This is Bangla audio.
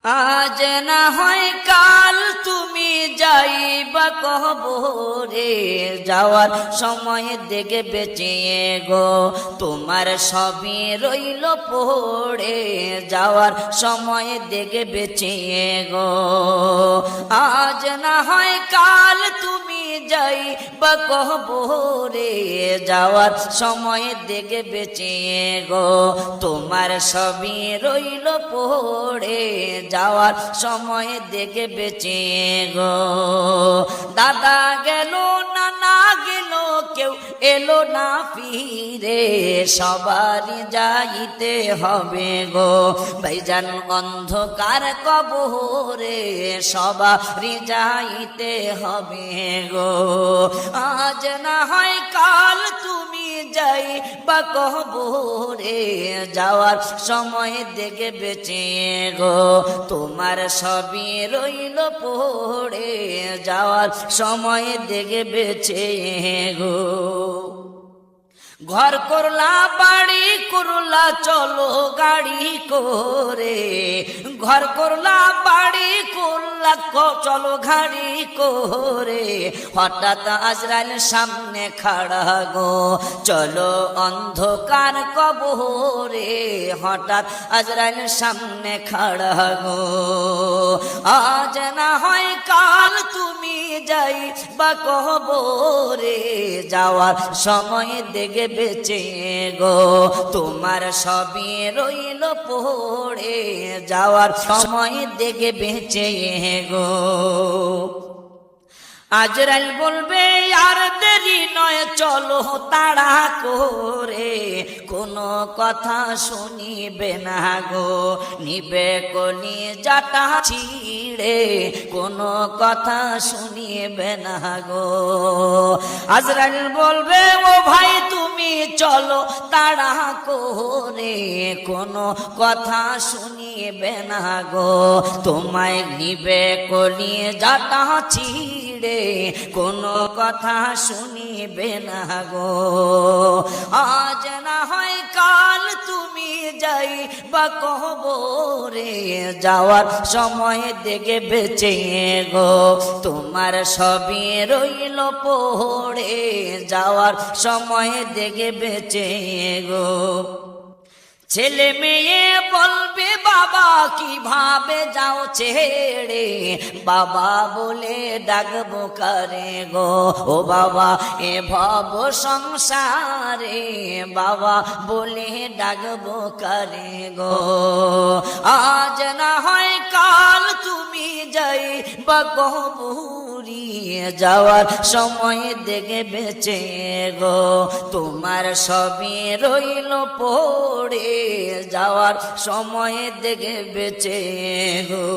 আজ না হয় কাল তুমি যাইবা কবরে, যাওয়ার সময় দেখে বেঁচে গো তোমার সবই রইল পড়ে, যাওয়ার সময় দেখে বেঁচে গো। আজ না হয় কাল তুমি যাইবা কবরে, যাওয়ার সময় দেখে বেঁচে গো তোমার সবই রইল পড়ে, যাওয়ার সময় দেখে বেঁচে গো। দাদা গেল নানা গেল কেউ এলো না ফিরে, সবারই যাইতে হবে গো ভাইজান অন্ধকার কবরে, সবারই যাইতে হবে গো। আজ না হয় কাল তুমি যাইবা কবরে, যাওয়ার সময় দেখে বেঁচে গো তোমার সবই রইল পড়ে, যাওয়ার সময় দেখে বেঁচে গো। ঘর করলা বাড়ি করলা চলো গাড়ি করে, ঘর করলা বাড়ি করলা চলো গাড়ি করে, হঠাৎ আজরাইল সামনে খাড়া গো চলো অন্ধকার কবরে, হঠাৎ আজরাইল সামনে খাড়া গো। আজ না হয় কাল তুমি যাইবা কবরে, যাওয়ার সময় দেখে বেঁচে গো তোমার সবই রইল পড়ে, যাওয়ার সময় দেখে বেঁচে গো। আজরাইল বলবে আর দেরি নয় চলো তাড়া করে, কোনো কথা শুনিবে না গো নিবে কলি জাটা ছিড়ে, কোনো কথা শুনিবে না গো। আজরাইল বলবে ও ভাই তুমি চলো তাড়া করে, কোনো কথা শুনিবে না গো তোমায় নিবে কলি জাটা ছিড়ে, কোনো কথা শুনিবে না গো। আজ না হয় কাল তুমি যাইবা কবরে, যাওয়ার সময় দেখে বেঁচে গো তোমার সবই রইল পড়ে, যাওয়ার সময় দেখে বেঁচে গো। ছেলে মেয়ে বলবে বাবা কিভাবে যাও ছেড়ে, বাবা বলে ডাকবো কারে গো ও বাবা এ ভব সংসারে, বাবা বলে ডাকবো কারে গো। আজ না হয় কাল তুমি যাইবা কবরে, যাওয়ার সময় দেখে বেঁচে গো তোমার সবই রইল পড়ে, যাওয়ার সময় দেখে বেঁচে গো।